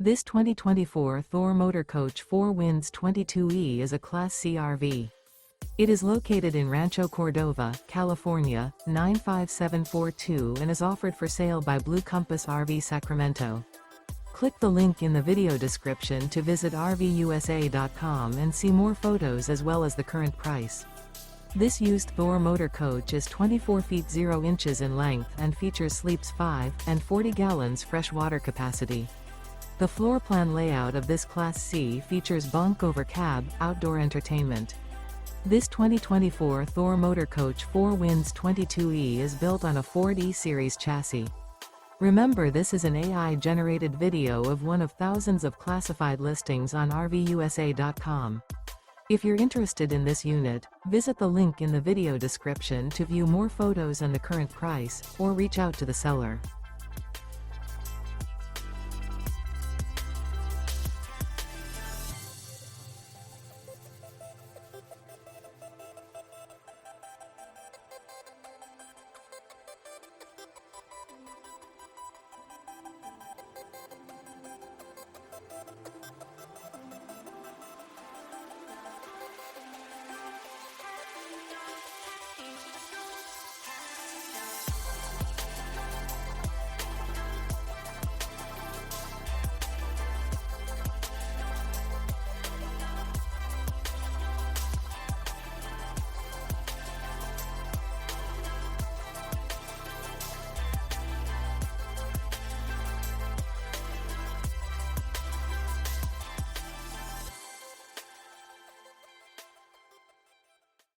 This 2024 Thor Motor Coach 4 Winds 22E is a Class C RV. It is located in Rancho Cordova, California, 95742 and is offered for sale by Blue Compass RV Sacramento. Click the link in the video description to visit RVUSA.com and see more photos as well as the current price. This used Thor motor coach is 24 feet 0 inches in length and features sleeps 5 and 40 gallons fresh water capacity. The floor plan layout of this Class C features Bunk Over Cab, outdoor entertainment. This 2024 Thor Motor Coach 4 Winds 22E is built on a Ford E-Series chassis. Remember, this is an AI-generated video of one of thousands of classified listings on RVUSA.com. If you're interested in this unit, visit the link in the video description to view more photos and the current price, or reach out to the seller.